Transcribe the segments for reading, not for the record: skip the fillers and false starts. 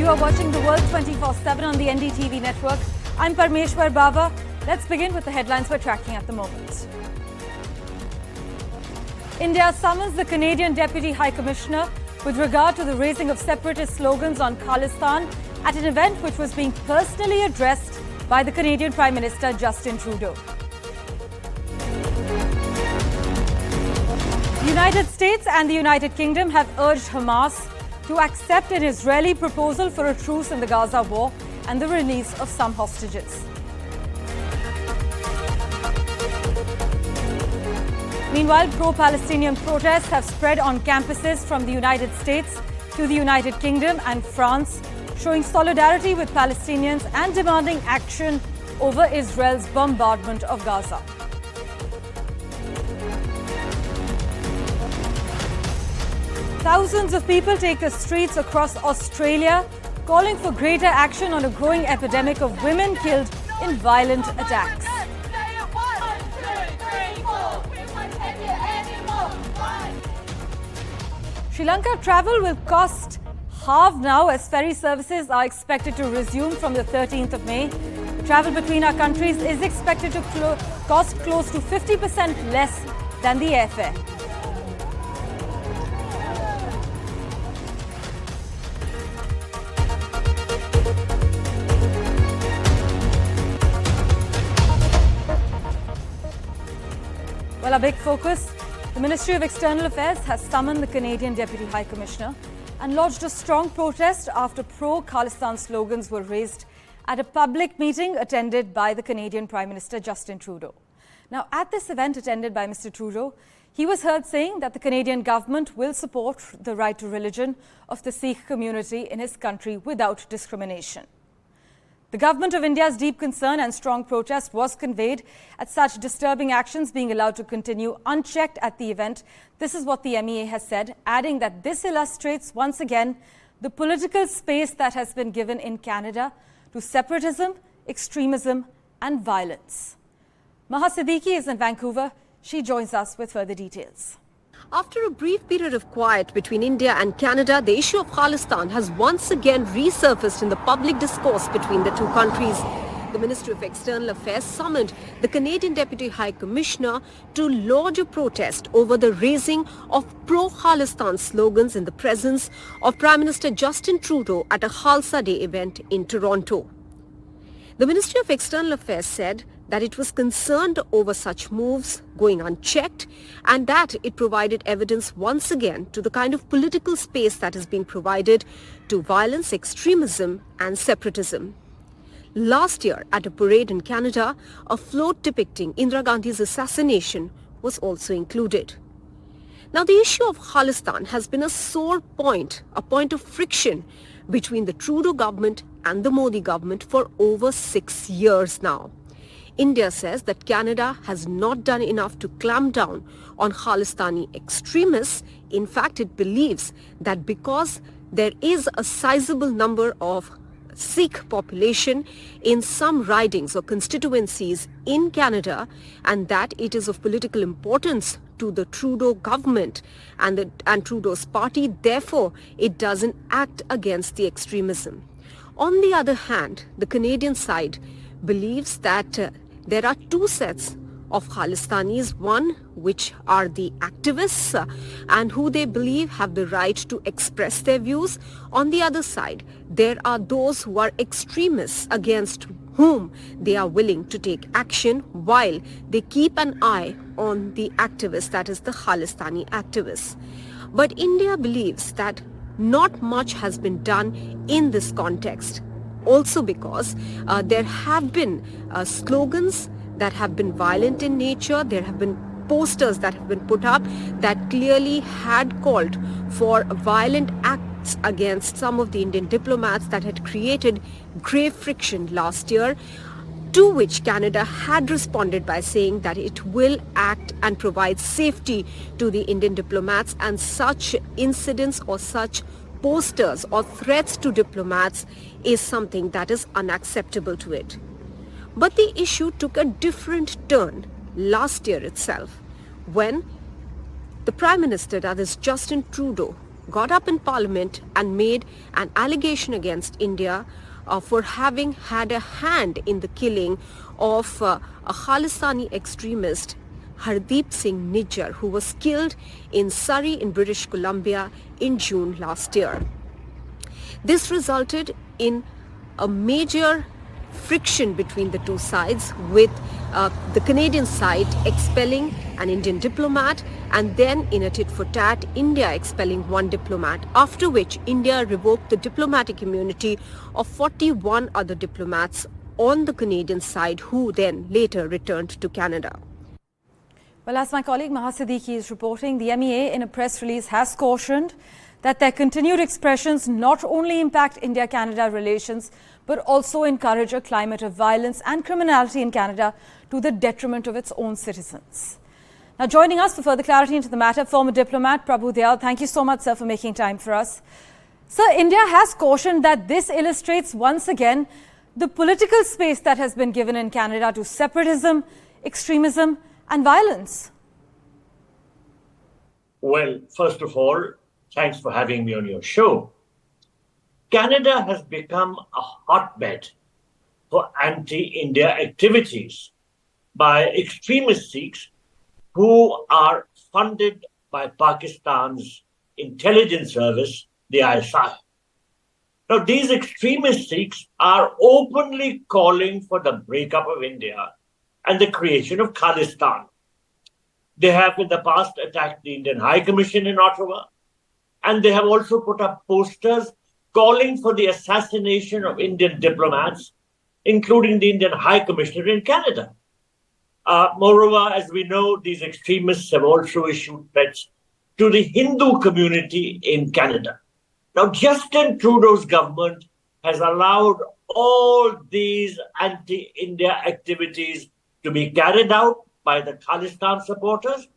You are watching the world 24/7 on the NDTV network. I'm Parmeshwar Bava. Let's begin with the headlines we're tracking at the moment. India summons the Canadian Deputy High Commissioner with regard to the raising of separatist slogans on Khalistan at an event which was being personally addressed by the Canadian Prime Minister Justin Trudeau. The United States and the United Kingdom have urged Hamas to accept an Israeli proposal for a truce in the Gaza war and the release of some hostages. Meanwhile, pro-Palestinian protests have spread on campuses from the United States to the United Kingdom and France, showing solidarity with Palestinians and demanding action over Israel's bombardment of Gaza. Thousands of people take the streets across Australia, calling for greater action on a growing epidemic of women killed in violent attacks. Sri Lanka travel will cost halve now as ferry services are expected to resume from the 13th of May. The travel between our countries is expected to cost close to 50% less than the airfare. Well, our big focus, the Ministry of External Affairs has summoned the Canadian Deputy High Commissioner and lodged a strong protest after pro-Khalistan slogans were raised at a public meeting attended by the Canadian Prime Minister Justin Trudeau. Now, at this event attended by Mr. Trudeau, he was heard saying that the Canadian government will support the right to religion of the Sikh community in his country without discrimination. The government of India's deep concern and strong protest was conveyed at such disturbing actions being allowed to continue unchecked at the event. This is what the MEA has said, adding that this illustrates once again the political space that has been given in Canada to separatism, extremism and violence. Maha Siddiqui is in Vancouver. She joins us with further details. After a brief period of quiet between India and Canada, the issue of Khalistan has once again resurfaced in the public discourse between the two countries. The Ministry of External Affairs summoned the Canadian Deputy High Commissioner to lodge a protest over the raising of pro-Khalistan slogans in the presence of Prime Minister Justin Trudeau at a Khalsa Day event in Toronto. The Ministry of External Affairs said that it was concerned over such moves going unchecked and that it provided evidence once again to the kind of political space that has been provided to violence, extremism and separatism. Last year at a parade in Canada, a float depicting Indira Gandhi's assassination was also included. Now, the issue of Khalistan has been a sore point, a point of friction between the Trudeau government and the Modi government for over 6 years now. India says that Canada has not done enough to clamp down on Khalistani extremists. In fact, it believes that because there is a sizable number of Sikh population in some ridings or constituencies in Canada and that it is of political importance to the Trudeau government and Trudeau's party, therefore it doesn't act against the extremism. On the other hand, the Canadian side believes that there are two sets of Khalistanis, one which are the activists and who they believe have the right to express their views. On the other side, there are those who are extremists against whom they are willing to take action while they keep an eye on the activists, that is the Khalistani activists. But India believes that not much has been done in this context. Also because there have been slogans that have been violent in nature. There have been posters that have been put up that clearly had called for violent acts against some of the Indian diplomats that had created grave friction last year, to which Canada had responded by saying that it will act and provide safety to the Indian diplomats, and such incidents or such posters or threats to diplomats is something that is unacceptable to it. But the issue took a different turn last year itself when the Prime Minister, that is Justin Trudeau, got up in parliament and made an allegation against India for having had a hand in the killing of a Khalistani extremist, Hardeep Singh Nijjar, who was killed in Surrey in British Columbia in June last year. This resulted in a major friction between the two sides, with the Canadian side expelling an Indian diplomat, and then in a tit-for-tat, India expelling one diplomat, after which India revoked the diplomatic immunity of 41 other diplomats on the Canadian side, who then later returned to Canada. Well, as my colleague Maha Siddiqui is reporting, the MEA in a press release has cautioned that their continued expressions not only impact India-Canada relations, but also encourage a climate of violence and criminality in Canada to the detriment of its own citizens. Now, joining us for further clarity into the matter, former diplomat Prabhu Dayal. Thank you so much, sir, for making time for us. Sir, India has cautioned that this illustrates once again the political space that has been given in Canada to separatism, extremism, and violence. Well, first of all, thanks for having me on your show. Canada has become a hotbed for anti-India activities by extremist Sikhs who are funded by Pakistan's intelligence service, the ISI. Now, these extremist Sikhs are openly calling for the breakup of India and the creation of Khalistan. They have in the past attacked the Indian High Commission in Ottawa, and they have also put up posters calling for the assassination of Indian diplomats, including the Indian High Commissioner in Canada. Moreover, as we know, these extremists have also issued threats to the Hindu community in Canada. Now, Justin Trudeau's government has allowed all these anti-India activities to be carried out by the Khalistan supporters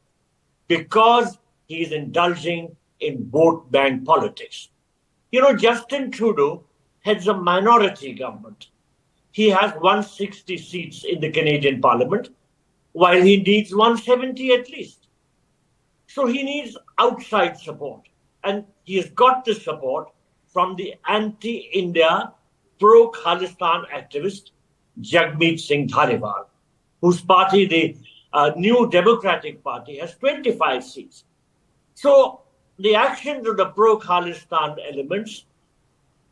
because he is indulging in vote bank politics. You know, Justin Trudeau heads a minority government. He has 160 seats in the Canadian Parliament, while he needs 170 at least. So he needs outside support. And he has got this support from the anti-India, pro-Khalistan activist Jagmeet Singh Dhaliwal, whose party, the New Democratic Party, has 25 seats. So the actions of the pro-Khalistan elements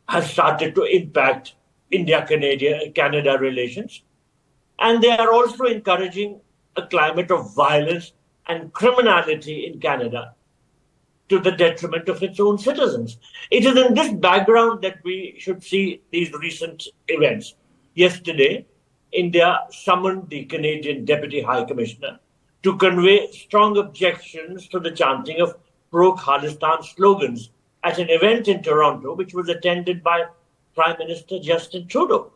have started to impact India-Canada relations. And they are also encouraging a climate of violence and criminality in Canada to the detriment of its own citizens. It is in this background that we should see these recent events. Yesterday, India summoned the Canadian Deputy High Commissioner to convey strong objections to the chanting of pro-Khalistan slogans at an event in Toronto, which was attended by Prime Minister Justin Trudeau.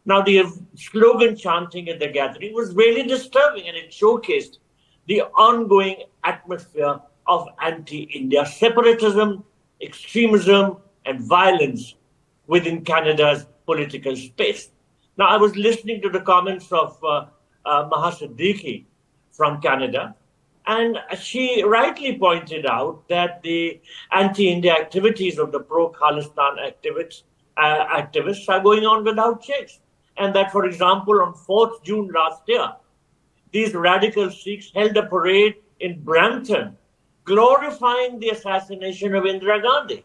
Now, the slogan chanting at the gathering was really disturbing, and it showcased the ongoing atmosphere of anti-India separatism, extremism, and violence within Canada's political space. Now, I was listening to the comments of Maha Siddiqui from Canada, and she rightly pointed out that the anti-India activities of the pro-Khalistan activists are going on without checks. And that, for example, on 4th June last year, these radical Sikhs held a parade in Brampton, glorifying the assassination of Indira Gandhi.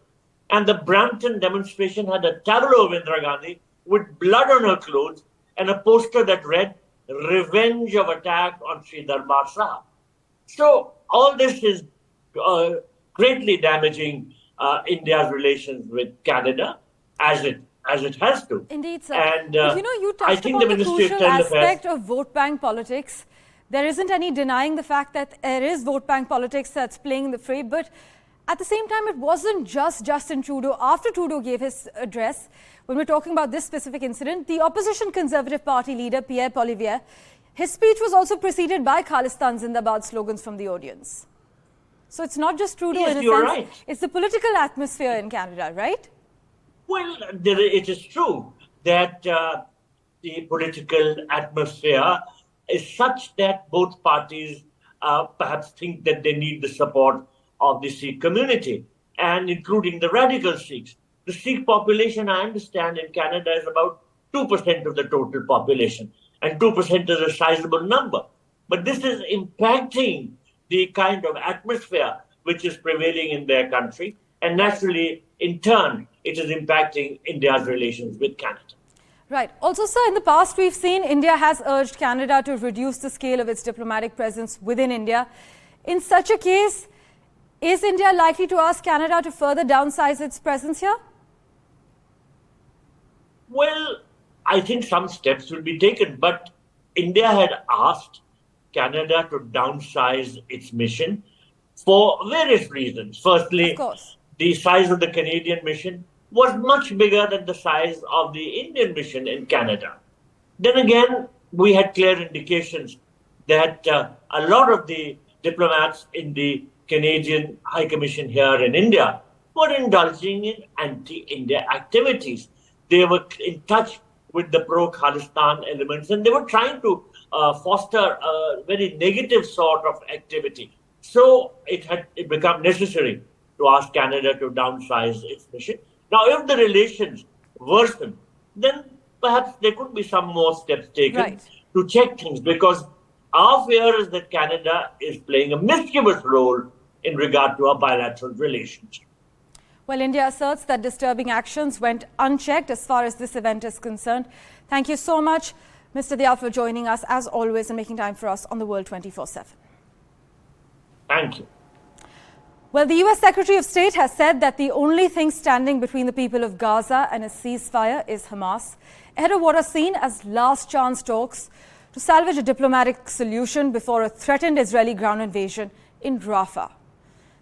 And the Brampton demonstration had a tableau of Indira Gandhi with blood on her clothes and a poster that read, "Revenge of attack on Sri Darbar Sahib." So all this is greatly damaging India's relations with Canada, as it has to. Indeed, sir. And you touched upon the crucial aspect of vote bank politics. There isn't any denying the fact that there is vote bank politics that's playing in the fray, but at the same time, it wasn't just Justin Trudeau. After Trudeau gave his address, when we're talking about this specific incident, the opposition Conservative Party leader, Pierre Poilievre, his speech was also preceded by Khalistan Zindabad slogans from the audience. So it's not just Trudeau in a sense, right. It's the political atmosphere in Canada, right? Well, it is true that the political atmosphere is such that both parties perhaps think that they need the support of the Sikh community. and including the radical Sikhs. The Sikh population, I understand, in Canada is about 2% of the total population, and 2% is a sizable number. But this is impacting the kind of atmosphere which is prevailing in their country, and naturally, in turn, it is impacting India's relations with Canada. Right. Also, sir, in the past, we've seen India has urged Canada to reduce the scale of its diplomatic presence within India. In such a case, is India likely to ask Canada to further downsize its presence here? Well, I think some steps will be taken, but India had asked Canada to downsize its mission for various reasons. Firstly, Of course. the size of the Canadian mission was much bigger than the size of the Indian mission in Canada. Then again, we had clear indications that a lot of the diplomats in the Canadian High Commission here in India were indulging in anti-India activities. They were in touch with the pro-Khalistan elements, and they were trying to foster a very negative sort of activity. So it had become necessary to ask Canada to downsize its mission. Now, if the relations worsen, then perhaps there could be some more steps taken to check things, because our fear is that Canada is playing a mischievous role in regard to our bilateral relations. Well, India asserts that disturbing actions went unchecked as far as this event is concerned. Thank you so much, Mr. Dayal, for joining us, as always, and making time for us on the World 24/7. Thank you. Well, the US Secretary of State has said that the only thing standing between the people of Gaza and a ceasefire is Hamas, ahead of what are seen as last chance talks to salvage a diplomatic solution before a threatened Israeli ground invasion in Rafah.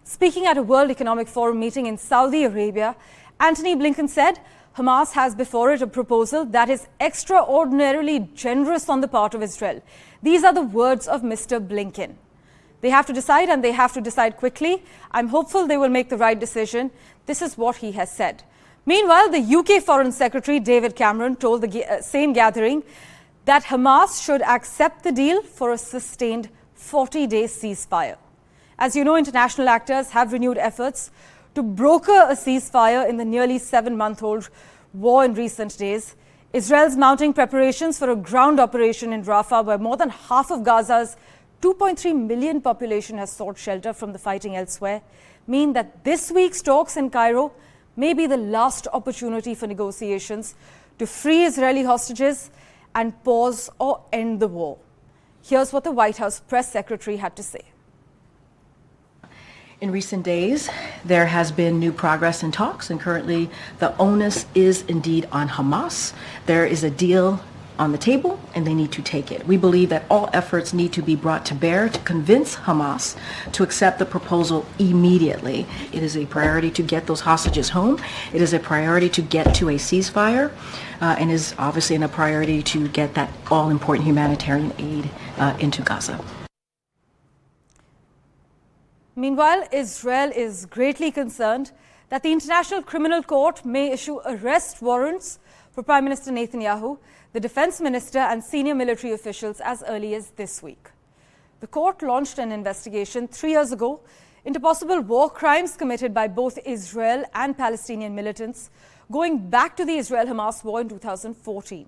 Speaking at a World Economic Forum meeting in Saudi Arabia, Antony Blinken said Hamas has before it a proposal that is extraordinarily generous on the part of Israel. These are the words of Mr. Blinken. They have to decide, and they have to decide quickly. I'm hopeful they will make the right decision. This is what he has said. Meanwhile, the UK Foreign Secretary David Cameron told the same gathering that Hamas should accept the deal for a sustained 40-day ceasefire. As you know, international actors have renewed efforts to broker a ceasefire in the nearly 7-month-old war in recent days. Israel's mounting preparations for a ground operation in Rafah, where more than half of Gaza's 2.3 million population has sought shelter from the fighting elsewhere, mean that this week's talks in Cairo may be the last opportunity for negotiations to free Israeli hostages and pause or end the war. Here's what the White House press secretary had to say. In recent days, there has been new progress in talks, and currently the onus is indeed on Hamas. There is a deal on the table, and they need to take it. We believe that all efforts need to be brought to bear to convince Hamas to accept the proposal immediately. It is a priority to get those hostages home. It is a priority to get to a ceasefire, and is obviously a priority to get that all-important humanitarian aid into Gaza. Meanwhile, Israel is greatly concerned that the International Criminal Court may issue arrest warrants for Prime Minister Netanyahu, the defense minister, and senior military officials as early as this week. The court launched an investigation 3 years ago into possible war crimes committed by both Israel and Palestinian militants, going back to the Israel-Hamas war in 2014.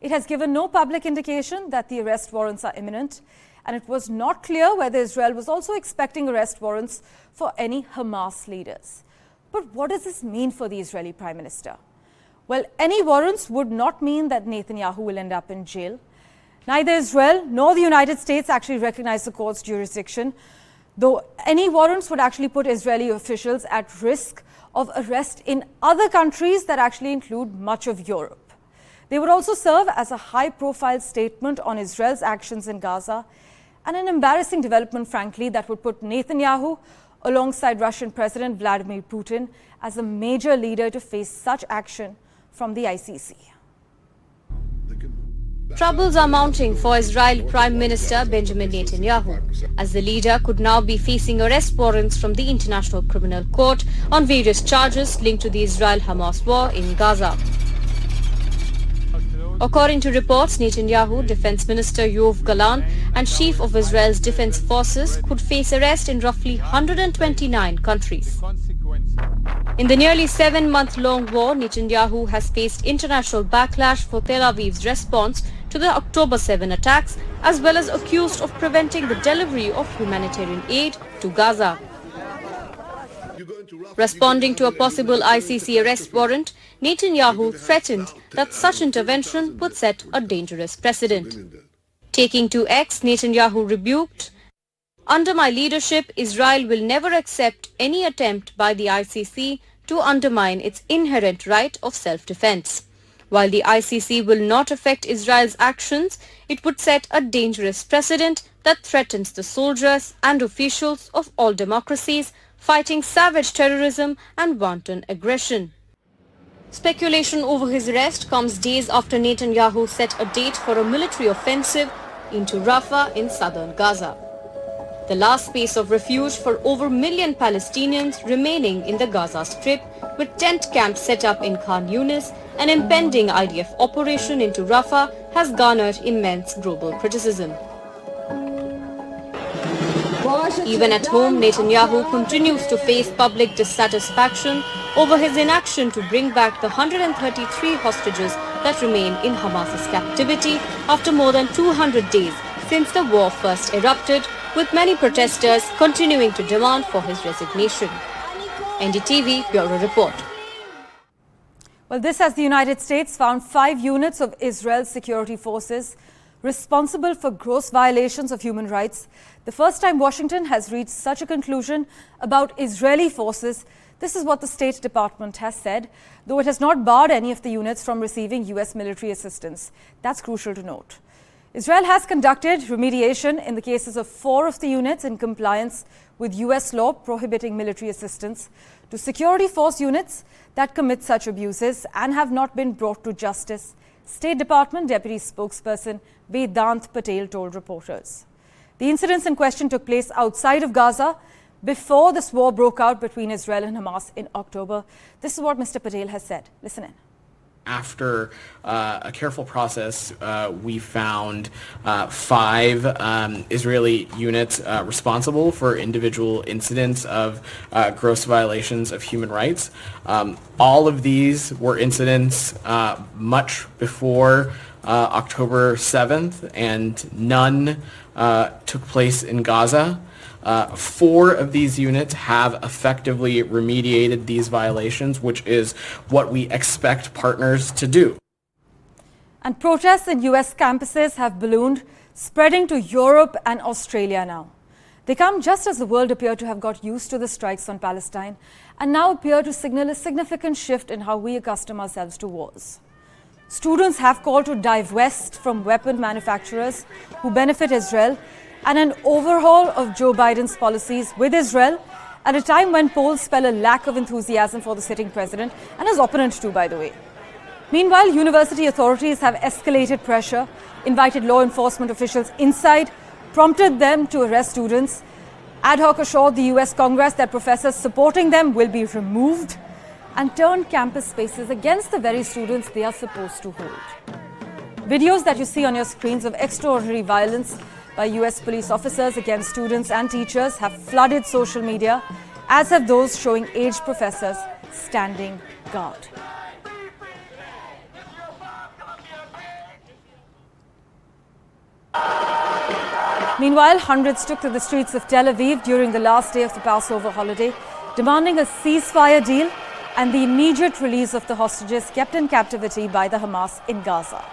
It has given no public indication that the arrest warrants are imminent, and it was not clear whether Israel was also expecting arrest warrants for any Hamas leaders. But what does this mean for the Israeli Prime Minister? Well, any warrants would not mean that Netanyahu will end up in jail. Neither Israel nor the United States actually recognize the court's jurisdiction, though any warrants would actually put Israeli officials at risk of arrest in other countries that actually include much of Europe. They would also serve as a high-profile statement on Israel's actions in Gaza, and an embarrassing development, frankly, that would put Netanyahu alongside Russian President Vladimir Putin as a major leader to face such action from the ICC. Troubles are mounting for Israeli Prime Minister Benjamin Netanyahu, as the leader could now be facing arrest warrants from the International Criminal Court on various charges linked to the Israel-Hamas war in Gaza. According to reports, Netanyahu, Defense Minister Yoav Gallant and Chief of Israel's Defense Forces could face arrest in roughly 129 countries. In the nearly 7-month-long war, Netanyahu has faced international backlash for Tel Aviv's response to the October 7 attacks, as well as accused of preventing the delivery of humanitarian aid to Gaza. Responding to a possible ICC arrest warrant, Netanyahu threatened that such intervention would set a dangerous precedent. Taking to X, Netanyahu rebuked, "Under my leadership, Israel will never accept any attempt by the ICC to undermine its inherent right of self-defense. While the ICC will not affect Israel's actions, it would set a dangerous precedent that threatens the soldiers and officials of all democracies fighting savage terrorism and wanton aggression." Speculation over his arrest comes days after Netanyahu set a date for a military offensive into Rafah in southern Gaza, the last space of refuge for over a million Palestinians remaining in the Gaza Strip, with tent camps set up in Khan Yunis. An impending IDF operation into Rafah has garnered immense global criticism. Even at home, Netanyahu continues to face public dissatisfaction over his inaction to bring back the 133 hostages that remain in Hamas's captivity after more than 200 days since the war first erupted, with many protesters continuing to demand for his resignation. NDTV Bureau Report. Well, this as the United States found 5 units of Israel's security forces responsible for gross violations of human rights. The first time Washington has reached such a conclusion about Israeli forces. This is what the State Department has said, though it has not barred any of the units from receiving US military assistance. That's crucial to note. Israel has conducted remediation in the cases of 4 of the units in compliance with US law prohibiting military assistance to security force units that commit such abuses and have not been brought to justice, State Department Deputy Spokesperson Vedant Patel told reporters. The incidents in question took place outside of Gaza before this war broke out between Israel and Hamas in October. This is what Mr. Patel has said. Listen in. After a careful process, we found 5 Israeli units responsible for individual incidents of gross violations of human rights. All of these were incidents much before October 7th, and none took place in Gaza. 4 of these units have effectively remediated these violations, which is what we expect partners to do. And protests in US campuses have ballooned, spreading to Europe and Australia now. They come just as the world appeared to have got used to the strikes on Palestine and now appear to signal a significant shift in how we accustom ourselves to wars. Students have called to divest from weapon manufacturers who benefit Israel, and an overhaul of Joe Biden's policies with Israel at a time when polls spell a lack of enthusiasm for the sitting president and his opponent too, by the way. Meanwhile, university authorities have escalated pressure, invited law enforcement officials inside, prompted them to arrest students. Ad hoc assured the US Congress that professors supporting them will be removed, and turned campus spaces against the very students they are supposed to hold. Videos that you see on your screens of extraordinary violence by US police officers against students and teachers have flooded social media, as have those showing aged professors standing guard. Meanwhile, hundreds took to the streets of Tel Aviv during the last day of the Passover holiday, demanding a ceasefire deal and the immediate release of the hostages kept in captivity by the Hamas in Gaza.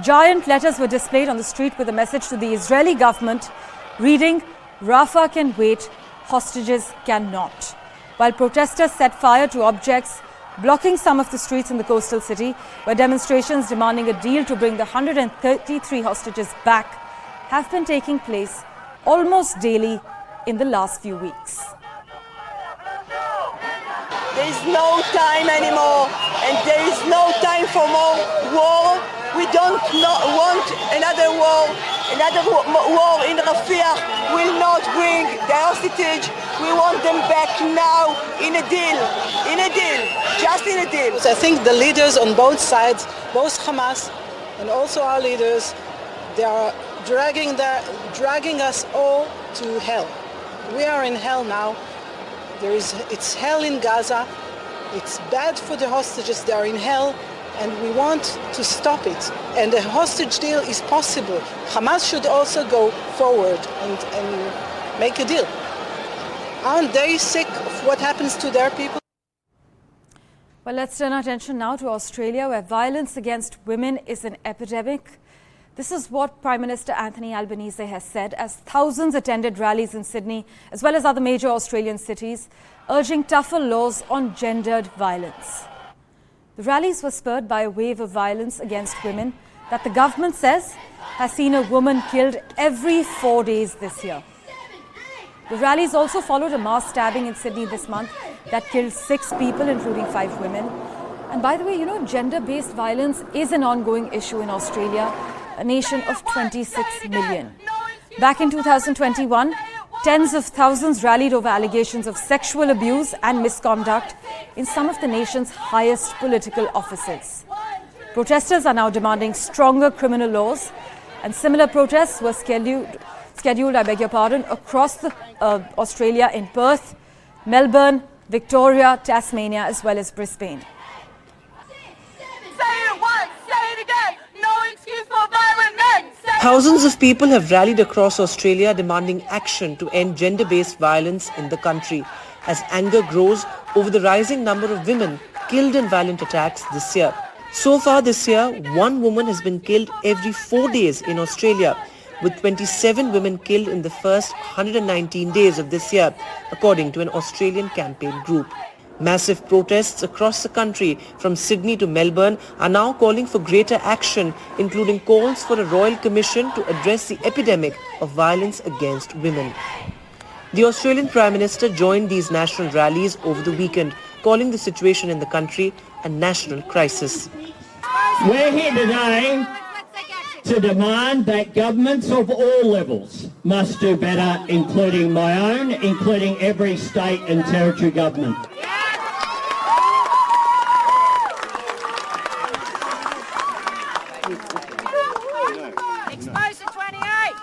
Giant letters were displayed on the street with a message to the Israeli government reading, "Rafah can wait, hostages cannot," while protesters set fire to objects, blocking some of the streets in the coastal city, where demonstrations demanding a deal to bring the 133 hostages back have been taking place almost daily in the last few weeks. There is no time anymore, and there is no time for more war. We don't want another war. Another war in Rafah will not bring the hostage. We want them back now in a deal, just in a deal. I think the leaders on both sides, both Hamas and also our leaders, they are dragging us all to hell. We are in hell now. It's hell in Gaza. It's bad for the hostages. They are in hell, and we want to stop it. And a hostage deal is possible. Hamas should also go forward and make a deal. Aren't they sick of what happens to their people? Well, let's turn our attention now to Australia, where violence against women is an epidemic. This is what Prime Minister Anthony Albanese has said as thousands attended rallies in Sydney, as well as other major Australian cities, urging tougher laws on gendered violence. The rallies were spurred by a wave of violence against women that the government says has seen a woman killed every 4 days this year. The rallies also followed a mass stabbing in Sydney this month that killed 6 people, including 5 women. And by the way, you know, gender-based violence is an ongoing issue in Australia, a nation of 26 million. Back in 2021, tens of thousands rallied over allegations of sexual abuse and misconduct in some of the nation's highest political offices. Protesters are now demanding stronger criminal laws, and similar protests were scheduled, across Australia in Perth, Melbourne, Victoria, Tasmania, as well as Brisbane. Say it once, say it again. No excuse for violent men. Thousands of people have rallied across Australia demanding action to end gender-based violence in the country as anger grows over the rising number of women killed in violent attacks this year. So far this year, 1 woman has been killed every 4 days in Australia, with 27 women killed in the first 119 days of this year, according to an Australian campaign group. Massive protests across the country, from Sydney to Melbourne, are now calling for greater action, including calls for a royal commission to address the epidemic of violence against women. The Australian Prime Minister joined these national rallies over the weekend, calling the situation in the country a national crisis. We're here today to demand that governments of all levels must do better, including my own, including every state and territory government.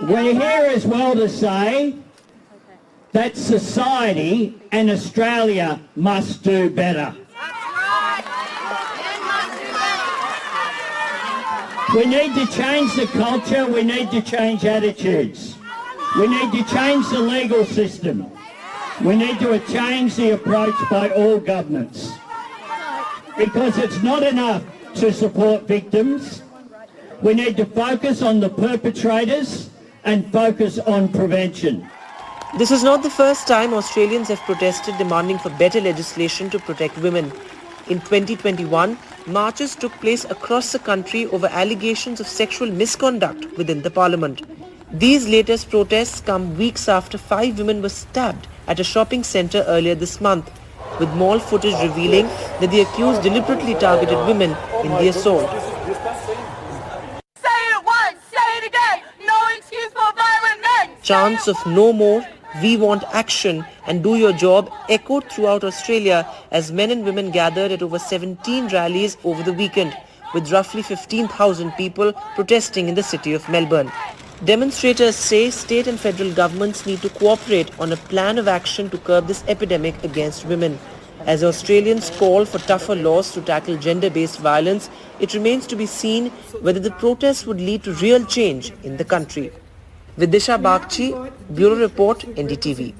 We're here as well to say that society and Australia must do better. We need to change the culture, we need to change attitudes. We need to change the legal system. We need to change the approach by all governments. Because it's not enough to support victims. We need to focus on the perpetrators and focus on prevention. This is not the first time Australians have protested demanding for better legislation to protect women. In 2021, marches took place across the country over allegations of sexual misconduct within the parliament. These latest protests come weeks after 5 women were stabbed at a shopping centre earlier this month, with mall footage revealing that the accused deliberately targeted women in the assault. Say it once, say it again. No excuse for violent men. Chants of "No more, we want action and do your job" echoed throughout Australia as men and women gathered at over 17 rallies over the weekend, with roughly 15,000 people protesting in the city of Melbourne. Demonstrators say state and federal governments need to cooperate on a plan of action to curb this epidemic against women. As Australians call for tougher laws to tackle gender-based violence, it remains to be seen whether the protests would lead to real change in the country. Vidisha Bagchi, Bureau Report, NDTV.